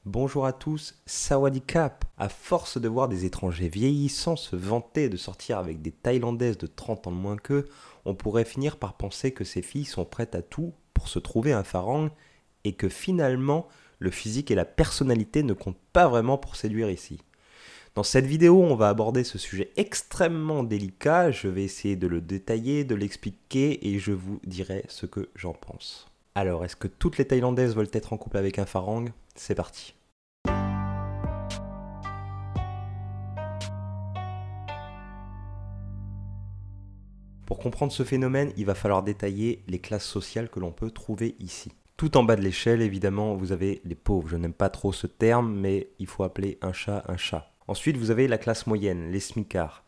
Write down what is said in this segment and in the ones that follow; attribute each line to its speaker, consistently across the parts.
Speaker 1: Bonjour à tous, Sawadee-Cap. À force de voir des étrangers vieillissants se vanter de sortir avec des Thaïlandaises de 30 ans de moins qu'eux, on pourrait finir par penser que ces filles sont prêtes à tout pour se trouver un farang et que finalement, le physique et la personnalité ne comptent pas vraiment pour séduire ici. Dans cette vidéo, on va aborder ce sujet extrêmement délicat, je vais essayer de le détailler, de l'expliquer et je vous dirai ce que j'en pense. Alors, est-ce que toutes les Thaïlandaises veulent être en couple avec un farang? C'est parti. Pour comprendre ce phénomène, il va falloir détailler les classes sociales que l'on peut trouver ici. Tout en bas de l'échelle, évidemment, vous avez les pauvres. Je n'aime pas trop ce terme, mais il faut appeler un chat un chat. Ensuite, vous avez la classe moyenne, les smicards.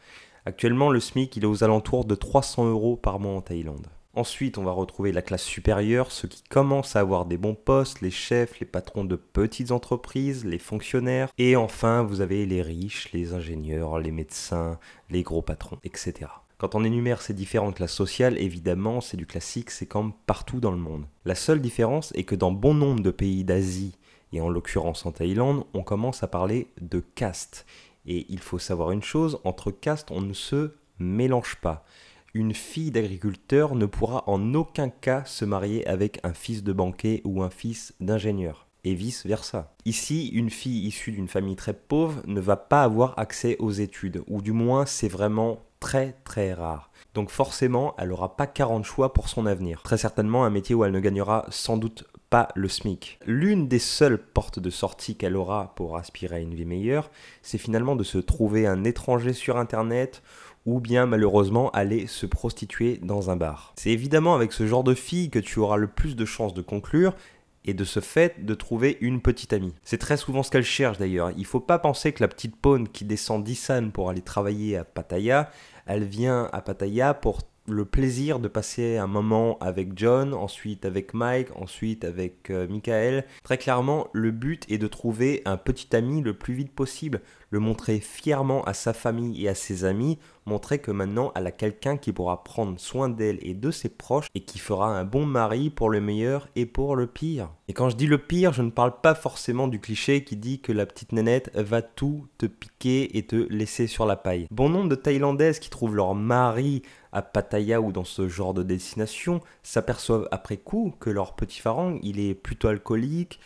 Speaker 1: Actuellement, le SMIC, il est aux alentours de 300 € par mois en Thaïlande. Ensuite, on va retrouver la classe supérieure, ceux qui commencent à avoir des bons postes, les chefs, les patrons de petites entreprises, les fonctionnaires. Et enfin, vous avez les riches, les ingénieurs, les médecins, les gros patrons, etc. Quand on énumère ces différentes classes sociales, évidemment, c'est du classique, c'est comme partout dans le monde. La seule différence est que dans bon nombre de pays d'Asie, et en l'occurrence en Thaïlande, on commence à parler de caste. Et il faut savoir une chose, entre castes, on ne se mélange pas. Une fille d'agriculteur ne pourra en aucun cas se marier avec un fils de banquier ou un fils d'ingénieur, et vice-versa. Ici, une fille issue d'une famille très pauvre ne va pas avoir accès aux études, ou du moins c'est vraiment très rare. Donc forcément, elle n'aura pas 40 choix pour son avenir. Très certainement un métier où elle ne gagnera sans doute pas le SMIC. L'une des seules portes de sortie qu'elle aura pour aspirer à une vie meilleure, c'est finalement de se trouver un étranger sur internet ou bien malheureusement aller se prostituer dans un bar. C'est évidemment avec ce genre de fille que tu auras le plus de chances de conclure et de ce fait de trouver une petite amie. C'est très souvent ce qu'elle cherche d'ailleurs. Il ne faut pas penser que la petite paune qui descend d'Isan pour aller travailler à Pattaya, elle vient à Pattaya pour le plaisir de passer un moment avec John, ensuite avec Mike, ensuite avec Michael. Très clairement, le but est de trouver un petit ami le plus vite possible, le montrer fièrement à sa famille et à ses amis, montrer que maintenant elle a quelqu'un qui pourra prendre soin d'elle et de ses proches et qui fera un bon mari pour le meilleur et pour le pire. Et quand je dis le pire, je ne parle pas forcément du cliché qui dit que la petite nénette va tout te piquer et te laisser sur la paille. Bon nombre de Thaïlandaises qui trouvent leur mari à Pattaya ou dans ce genre de destination s'aperçoivent après coup que leur petit farang, il est plutôt alcoolique,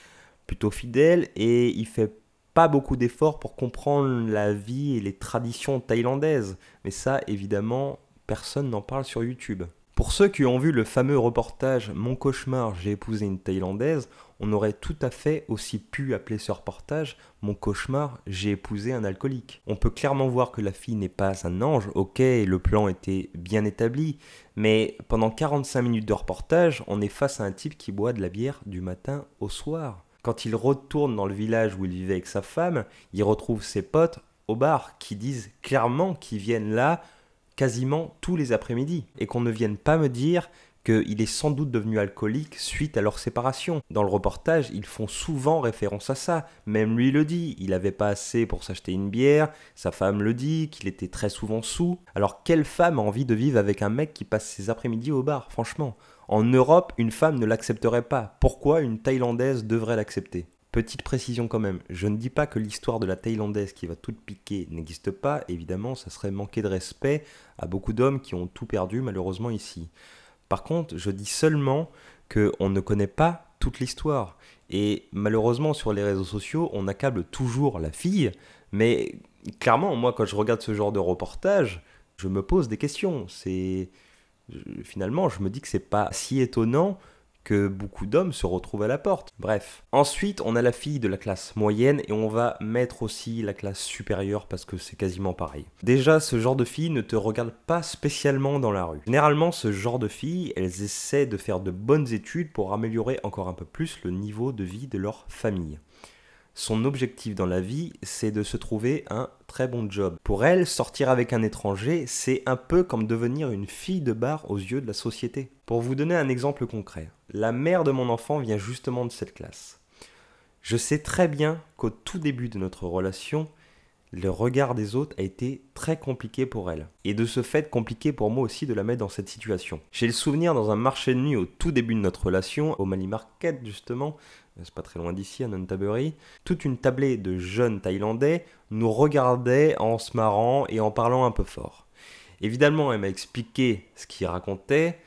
Speaker 1: plutôt fidèle et il fait pas beaucoup d'efforts pour comprendre la vie et les traditions thaïlandaises. Mais ça, évidemment, personne n'en parle sur YouTube. Pour ceux qui ont vu le fameux reportage Mon cauchemar, j'ai épousé une Thaïlandaise, on aurait tout à fait aussi pu appeler ce reportage Mon cauchemar, j'ai épousé un alcoolique. On peut clairement voir que la fille n'est pas un ange, ok, le plan était bien établi, mais pendant 45 minutes de reportage, on est face à un type qui boit de la bière du matin au soir. Quand il retourne dans le village où il vivait avec sa femme, il retrouve ses potes au bar qui disent clairement qu'ils viennent là quasiment tous les après-midi et qu'on ne vienne pas me dire qu'il est sans doute devenu alcoolique suite à leur séparation. Dans le reportage, ils font souvent référence à ça. Même lui le dit, il n'avait pas assez pour s'acheter une bière, sa femme le dit, qu'il était très souvent saoul. Alors quelle femme a envie de vivre avec un mec qui passe ses après-midi au bar, franchement? En Europe, une femme ne l'accepterait pas. Pourquoi une Thaïlandaise devrait l'accepter? Petite précision quand même, je ne dis pas que l'histoire de la Thaïlandaise qui va tout piquer n'existe pas, évidemment ça serait manquer de respect à beaucoup d'hommes qui ont tout perdu malheureusement ici. Par contre, je dis seulement qu'on ne connaît pas toute l'histoire. Et malheureusement sur les réseaux sociaux, on accable toujours la fille, mais clairement moi quand je regarde ce genre de reportage, je me pose des questions. Finalement, je me dis que c'est pas si étonnant que beaucoup d'hommes se retrouvent à la porte. Bref. Ensuite, on a la fille de la classe moyenne et on va mettre aussi la classe supérieure parce que c'est quasiment pareil. Déjà, ce genre de filles ne te regardent pas spécialement dans la rue. Généralement, ce genre de filles, elles essaient de faire de bonnes études pour améliorer encore un peu plus le niveau de vie de leur famille. Son objectif dans la vie, c'est de se trouver un très bon job. Pour elle, sortir avec un étranger, c'est un peu comme devenir une fille de bar aux yeux de la société. Pour vous donner un exemple concret, la mère de mon enfant vient justement de cette classe. Je sais très bien qu'au tout début de notre relation, le regard des autres a été très compliqué pour elle. Et de ce fait, compliqué pour moi aussi de la mettre dans cette situation. J'ai le souvenir dans un marché de nuit au tout début de notre relation, au Money Market justement, c'est pas très loin d'ici, à Nonthaburi, toute une tablée de jeunes Thaïlandais nous regardaient en se marrant et en parlant un peu fort. Évidemment, elle m'a expliqué ce qu'ils racontaient,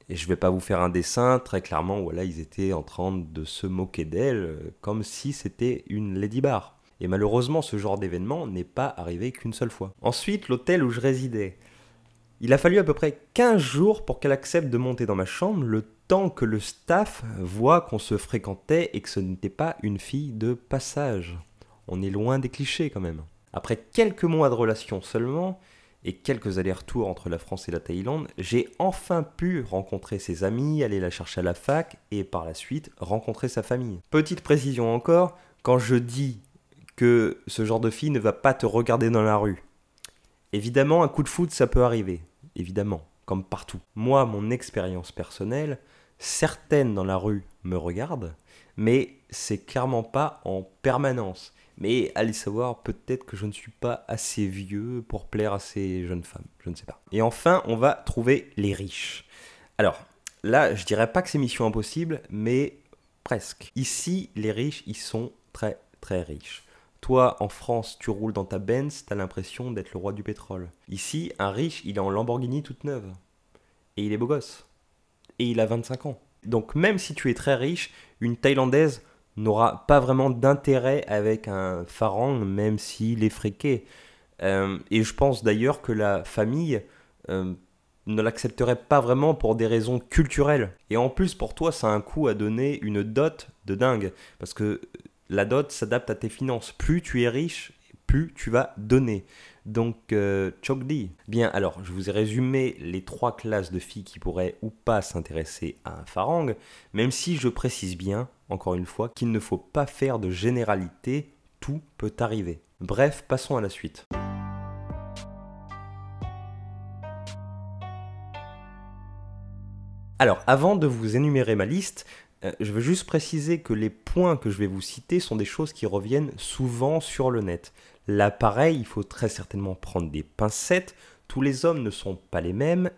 Speaker 1: et je vais pas vous faire un dessin, très clairement, voilà, ils étaient en train de se moquer d'elle, comme si c'était une Lady Bar. Et malheureusement, ce genre d'événement n'est pas arrivé qu'une seule fois. Ensuite, l'hôtel où je résidais. Il a fallu à peu près 15 jours pour qu'elle accepte de monter dans ma chambre, le temps que le staff voit qu'on se fréquentait et que ce n'était pas une fille de passage. On est loin des clichés quand même. Après quelques mois de relation seulement, et quelques allers-retours entre la France et la Thaïlande, j'ai enfin pu rencontrer ses amis, aller la chercher à la fac, et par la suite rencontrer sa famille. Petite précision encore, quand je dis que ce genre de fille ne va pas te regarder dans la rue, évidemment, un coup de foudre, ça peut arriver. Évidemment, comme partout. Moi, mon expérience personnelle, certaines dans la rue me regardent, mais c'est clairement pas en permanence. Mais allez savoir, peut-être que je ne suis pas assez vieux pour plaire à ces jeunes femmes. Je ne sais pas. Et enfin, on va trouver les riches. Alors, là, je dirais pas que c'est mission impossible, mais presque. Ici, les riches, ils sont très, très riches. Toi, en France, tu roules dans ta Benz, t'as l'impression d'être le roi du pétrole. Ici, un riche, il est en Lamborghini toute neuve. Et il est beau gosse. Et il a 25 ans. Donc même si tu es très riche, une Thaïlandaise n'aura pas vraiment d'intérêt avec un Farang, même s'il est friqué. Et je pense d'ailleurs que la famille ne l'accepterait pas vraiment pour des raisons culturelles. Et en plus, pour toi, ça a un coût à donner une dot de dingue. Parce que la dot s'adapte à tes finances. Plus tu es riche, plus tu vas donner. Donc, Chokdi. Bien, alors, je vous ai résumé les 3 classes de filles qui pourraient ou pas s'intéresser à un Farang, même si je précise bien, encore une fois, qu'il ne faut pas faire de généralité, tout peut arriver. Bref, passons à la suite. Alors, avant de vous énumérer ma liste, je veux juste préciser que les points que je vais vous citer sont des choses qui reviennent souvent sur le net. Là, pareil, il faut très certainement prendre des pincettes. Tous les hommes ne sont pas les mêmes.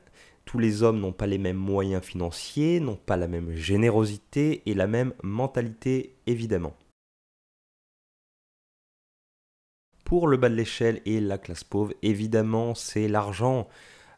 Speaker 1: Tous les hommes n'ont pas les mêmes moyens financiers, n'ont pas la même générosité et la même mentalité, évidemment. Pour le bas de l'échelle et la classe pauvre, évidemment, c'est l'argent.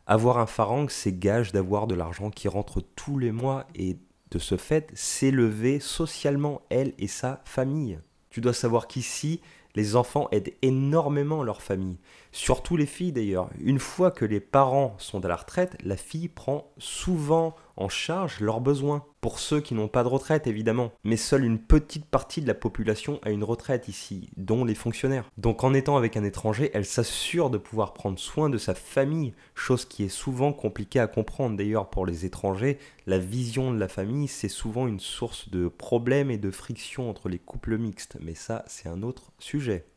Speaker 1: Avoir un Farang, c'est gage d'avoir de l'argent qui rentre tous les mois et de ce fait, s'élever socialement, elle et sa famille. Tu dois savoir qu'ici, les enfants aident énormément leur famille. Surtout les filles d'ailleurs. Une fois que les parents sont à la retraite, la fille prend souvent en charge leurs besoins. Pour ceux qui n'ont pas de retraite évidemment. Mais seule une petite partie de la population a une retraite ici, dont les fonctionnaires. Donc en étant avec un étranger, elle s'assure de pouvoir prendre soin de sa famille, chose qui est souvent compliquée à comprendre. D'ailleurs pour les étrangers, la vision de la famille c'est souvent une source de problèmes et de frictions entre les couples mixtes. Mais ça c'est un autre sujet.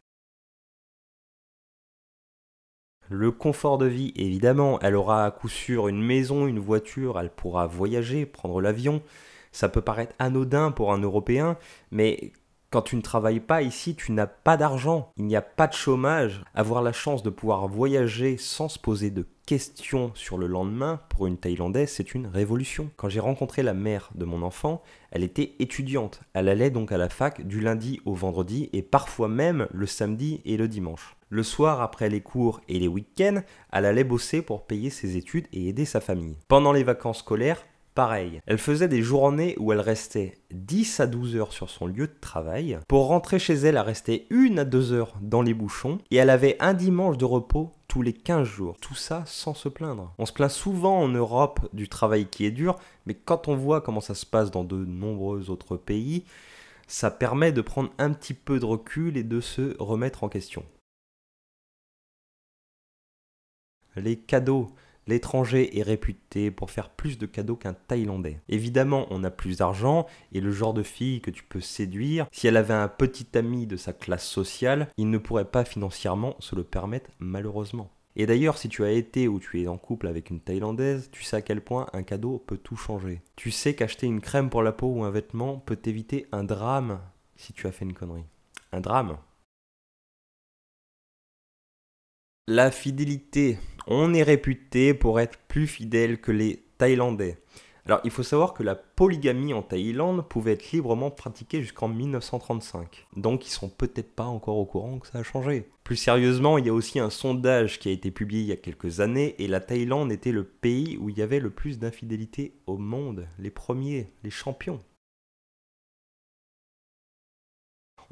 Speaker 1: Le confort de vie, évidemment, elle aura à coup sûr une maison, une voiture, elle pourra voyager, prendre l'avion. Ça peut paraître anodin pour un Européen, mais quand tu ne travailles pas ici, tu n'as pas d'argent, il n'y a pas de chômage. Avoir la chance de pouvoir voyager sans se poser de questions sur le lendemain, pour une Thaïlandaise, c'est une révolution. Quand j'ai rencontré la mère de mon enfant, elle était étudiante. Elle allait donc à la fac du lundi au vendredi et parfois même le samedi et le dimanche. Le soir, après les cours et les week-ends, elle allait bosser pour payer ses études et aider sa famille. Pendant les vacances scolaires, pareil. Elle faisait des journées où elle restait 10 à 12 heures sur son lieu de travail. Pour rentrer chez elle, elle restait 1 à 2 heures dans les bouchons. Et elle avait un dimanche de repos tous les 15 jours. Tout ça sans se plaindre. On se plaint souvent en Europe du travail qui est dur, mais quand on voit comment ça se passe dans de nombreux autres pays, ça permet de prendre un petit peu de recul et de se remettre en question. Les cadeaux. L'étranger est réputé pour faire plus de cadeaux qu'un Thaïlandais. Évidemment, on a plus d'argent et le genre de fille que tu peux séduire, si elle avait un petit ami de sa classe sociale, il ne pourrait pas financièrement se le permettre malheureusement. Et d'ailleurs, si tu as été ou tu es en couple avec une Thaïlandaise, tu sais à quel point un cadeau peut tout changer. Tu sais qu'acheter une crème pour la peau ou un vêtement peut t'éviter un drame si tu as fait une connerie. Un drame. La fidélité. On est réputé pour être plus fidèle que les Thaïlandais. Alors, il faut savoir que la polygamie en Thaïlande pouvait être librement pratiquée jusqu'en 1935. Donc, ils sont peut-être pas encore au courant que ça a changé. Plus sérieusement, il y a aussi un sondage qui a été publié il y a quelques années et la Thaïlande était le pays où il y avait le plus d'infidélité au monde. Les premiers, les champions.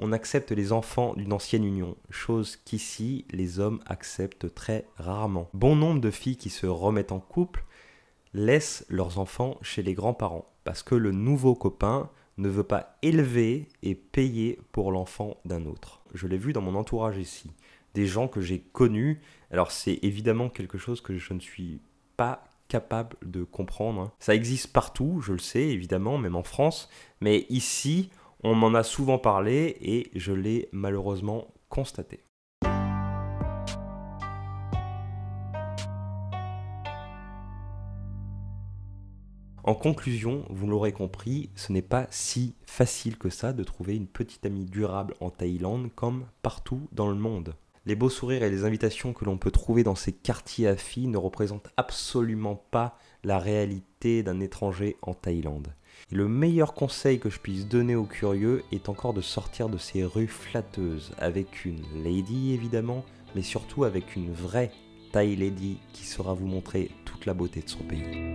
Speaker 1: On accepte les enfants d'une ancienne union, chose qu'ici, les hommes acceptent très rarement. Bon nombre de filles qui se remettent en couple laissent leurs enfants chez les grands-parents parce que le nouveau copain ne veut pas élever et payer pour l'enfant d'un autre. Je l'ai vu dans mon entourage ici. Des gens que j'ai connus, alors c'est évidemment quelque chose que je ne suis pas capable de comprendre. Ça existe partout, je le sais évidemment, même en France, mais ici, on m'en a souvent parlé et je l'ai malheureusement constaté. En conclusion, vous l'aurez compris, ce n'est pas si facile que ça de trouver une petite amie durable en Thaïlande comme partout dans le monde. Les beaux sourires et les invitations que l'on peut trouver dans ces quartiers à filles ne représentent absolument pas la réalité d'un étranger en Thaïlande. Et le meilleur conseil que je puisse donner aux curieux est encore de sortir de ces rues flatteuses avec une lady évidemment, mais surtout avec une vraie Thai lady qui saura vous montrer toute la beauté de son pays.